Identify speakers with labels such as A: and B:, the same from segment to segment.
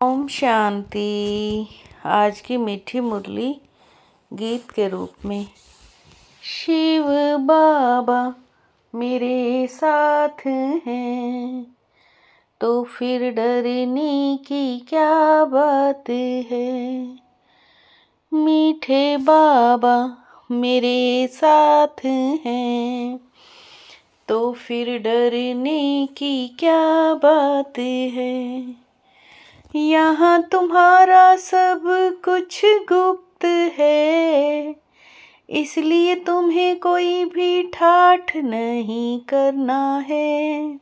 A: ओम शांति। आज की मीठी मुरली गीत के रूप में। शिव बाबा मेरे साथ हैं तो फिर डरने की क्या बात है। मीठे बाबा मेरे साथ हैं तो फिर डरने की क्या बात है। यहाँ तुम्हारा सब कुछ गुप्त है, इसलिए तुम्हें कोई भी ठाठ नहीं करना है।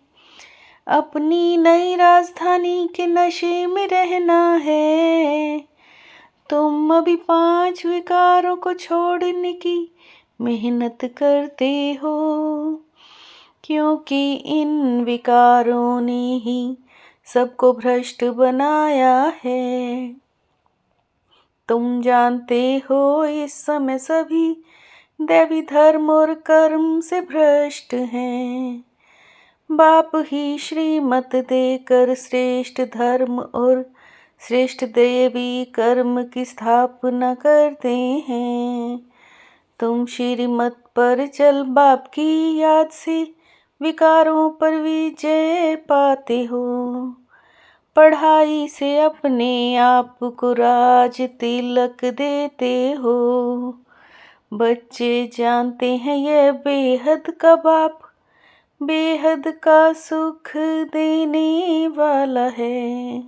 A: अपनी नई राजधानी के नशे में रहना है। तुम अभी 5 विकारों को छोड़ने की मेहनत करते हो, क्योंकि इन विकारों ने ही सबको भ्रष्ट बनाया है। तुम जानते हो इस समय सभी दैवी धर्म और कर्म से भ्रष्ट हैं। बाप ही श्रीमत देकर श्रेष्ठ धर्म और श्रेष्ठ दैवी कर्म की स्थापना करते हैं। तुम श्रीमत पर चल बाप की याद से विकारों पर विजय पाते हो। पढ़ाई से अपने आप को राज तिलक देते हो। बच्चे जानते हैं यह बेहद का बाप बेहद का सुख देने वाला है।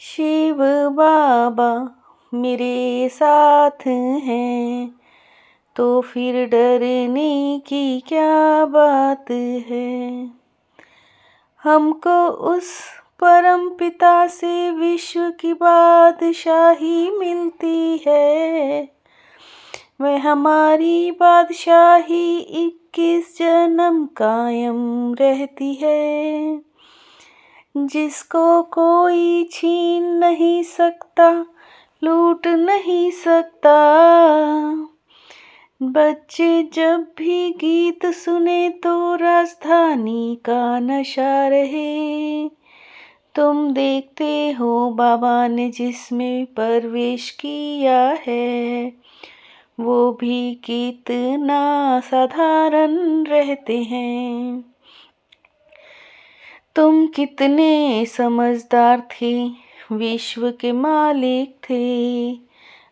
A: शिव बाबा मेरे साथ हैं तो फिर डरने की क्या बात है। हमको उस परम पिता से विश्व की बादशाही मिलती है। वह हमारी बादशाही 21 जन्म कायम रहती है। जिसको कोई छीन नहीं सकता, लूट नहीं सकता। बच्चे जब भी गीत सुने तो राजधानी का नशा रहे। तुम देखते हो बाबा ने जिसमें प्रवेश किया है, वो भी कितना साधारण रहते हैं। तुम कितने समझदार थे, विश्व के मालिक थे।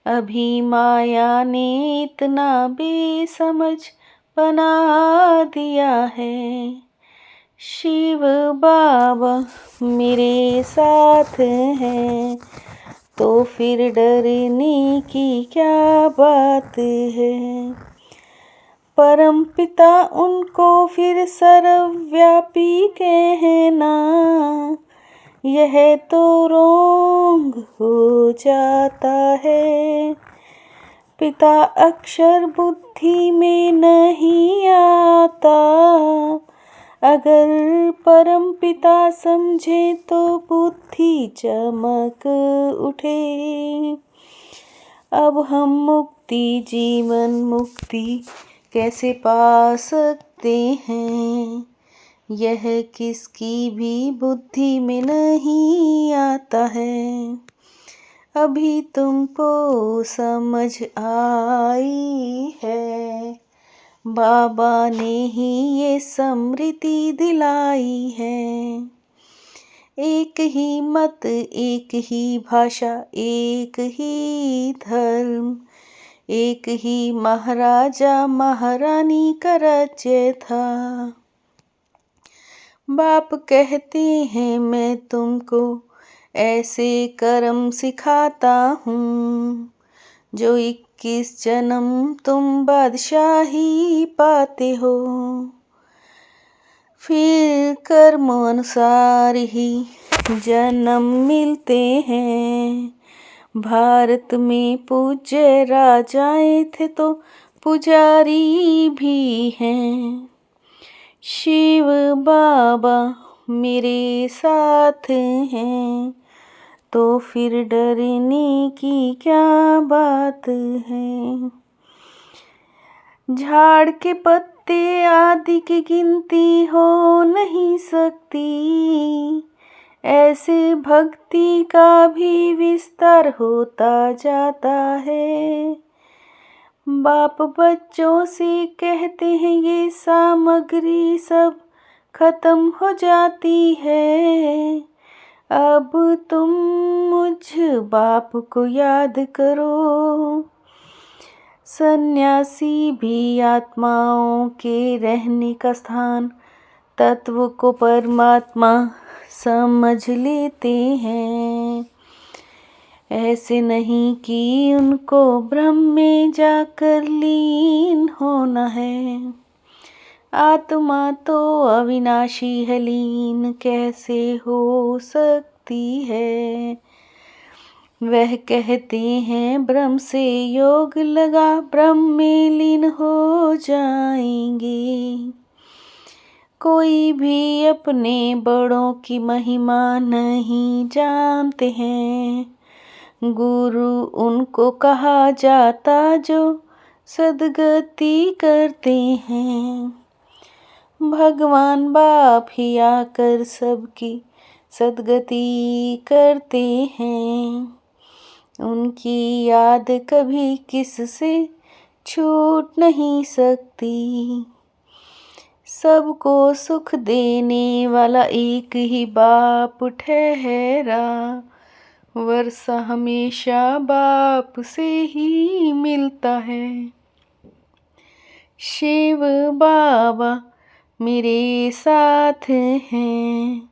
A: अभी माया ने इतना बेसमझ बना दिया है। शिव बाबा मेरे साथ हैं तो फिर डरने की क्या बात है। परम पिता उनको फिर सर्वव्यापी कहना, यह तो रोंग हो जाता है। पिता अक्षर बुद्धि में नहीं आता। अगर परम पिता समझे तो बुद्धि चमक उठे। अब हम मुक्ति जीवन मुक्ति कैसे पा सकते हैं, यह किसकी भी बुद्धि में नहीं आता है। अभी तुमको समझ आई है, बाबा ने ही ये स्मृति दिलाई है। एक ही मत, एक ही भाषा, एक ही धर्म, एक ही महाराजा महारानी का राज्य था। बाप कहते हैं मैं तुमको ऐसे कर्म सिखाता हूँ, जो 21 जन्म तुम बादशाही पाते हो। फिर कर्म अनुसार ही जन्म मिलते हैं। भारत में पूज्य राजाएं थे तो पुजारी भी हैं। शिव बाबा मेरे साथ हैं तो फिर डरने की क्या बात है। झाड़ के पत्ते आदि की गिनती हो नहीं सकती। ऐसे भक्ति का भी विस्तार होता जाता है। बाप बच्चों से कहते हैं ये सामग्री सब खत्म हो जाती है, अब तुम मुझ बाप को याद करो। सन्यासी भी आत्माओं के रहने का स्थान, तत्व को परमात्मा समझ लेते हैं। ऐसे नहीं कि उनको ब्रह्म में जाकर लीन होना है। आत्मा तो अविनाशी है, लीन कैसे हो सकती है। वह कहते हैं ब्रह्म से योग लगा, ब्रह्म में लीन हो जाएंगे। कोई भी अपने बड़ों की महिमा नहीं जानते हैं। गुरु उनको कहा जाता जो सद्गति करते हैं। भगवान बाप ही आकर सबकी सद्गति करते हैं। उनकी याद कभी किससे छूट नहीं सकती। सबको सुख देने वाला एक ही बाप ठहरा, वर्षा हमेशा बाप से ही मिलता है। शिव बाबा मेरे साथ हैं,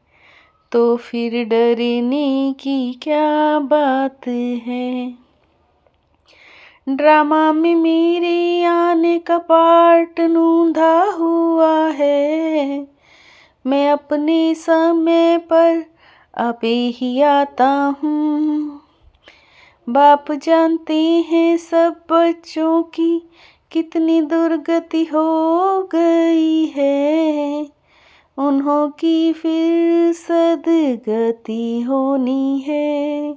A: तो फिर डरने की क्या बात है। ड्रामा में मेरे आने का पार्ट नूंधा हुआ है। मैं अपने समय पर आपे ही आता हूँ। बाप जानते हैं सब बच्चों की कितनी दुर्गति हो गई है। उन्हों की फिर सद्गति होनी है।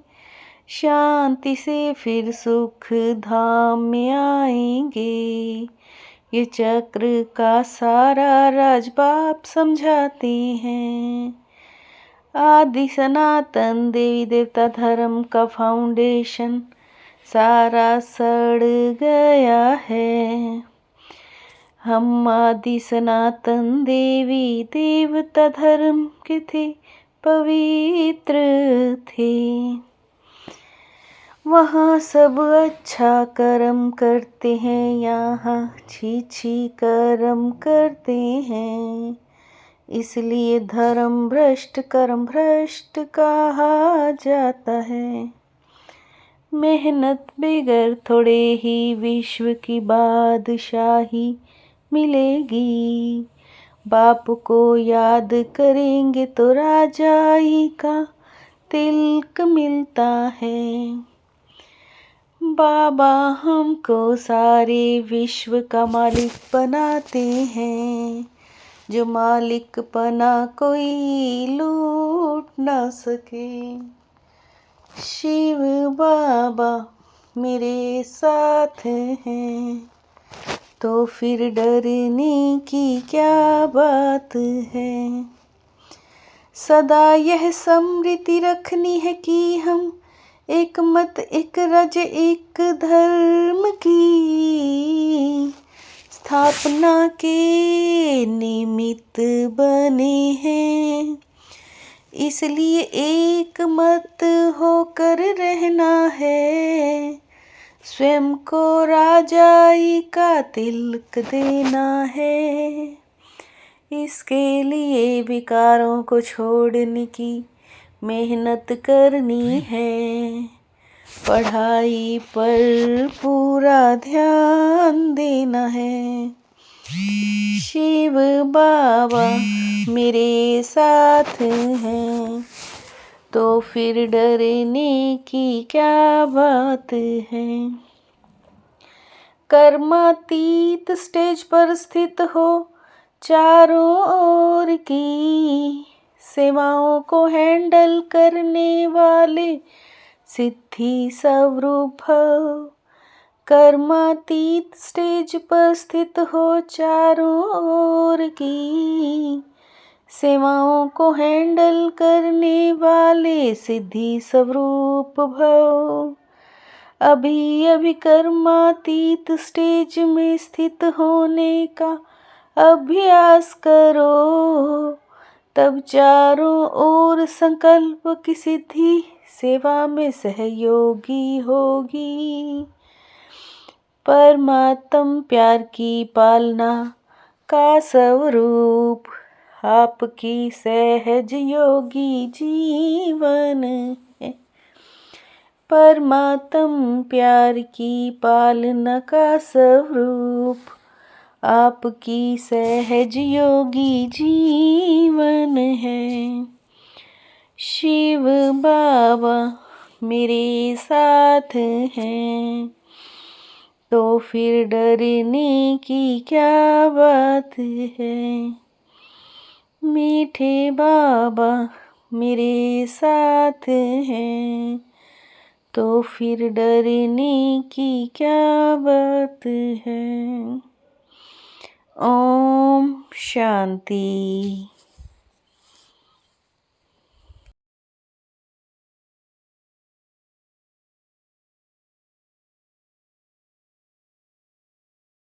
A: शांति से फिर सुख धाम में आएंगे। ये चक्र का सारा राज बाप समझाते हैं। आदि सनातन देवी देवता धर्म का फाउंडेशन सारा सड़ गया है। हम आदि सनातन देवी देवता धर्म के थे, पवित्र थे। वहाँ सब अच्छा कर्म करते हैं, यहाँ छी छी कर्म करते हैं। इसलिए धर्म भ्रष्ट कर्म भ्रष्ट कहा जाता है। मेहनत बगैर थोड़े ही विश्व की बादशाही मिलेगी। बाप को याद करेंगे तो राजाई का तिलक मिलता है। बाबा हमको सारे विश्व का मालिक बनाते हैं, जो मालिक बना कोई लूट ना सके। शिव बाबा मेरे साथ हैं, तो फिर डरने की क्या बात है। सदा यह स्मृति रखनी है कि हम एक मत एक रज एक धर्म की स्थापना के निमित्त बने हैं। इसलिए एक मत होकर रहना है। स्वयं को राजाई का तिलक देना है। इसके लिए विकारों को छोड़ने की मेहनत करनी है। पढ़ाई पर पूरा ध्यान देना है। शिव बाबा मेरे साथ हैं, तो फिर डरने की क्या बात है। कर्मातीत स्टेज पर स्थित हो, चारों ओर की सेवाओं को हैंडल करने वाले सिद्धि स्वरूप भव। कर्मातीत स्टेज पर स्थित हो, चारों ओर की सेवाओं को हैंडल करने वाले सिद्धि स्वरूप भव। अभी अभी कर्मातीत स्टेज में स्थित होने का अभ्यास करो, तब चारों ओर संकल्प की सिद्धि सेवा में सहयोगी होगी। परमात्म प्यार की पालना का स्वरूप आपकी सहज योगी जीवन है। परमात्म प्यार की पालना का स्वरूप आपकी सहज योगी जीवन है। शिव बाबा मेरे साथ हैं, तो फिर डरने की क्या बात है। मीठे बाबा मेरे साथ हैं, तो फिर डरने की क्या बात है। ओम शांति।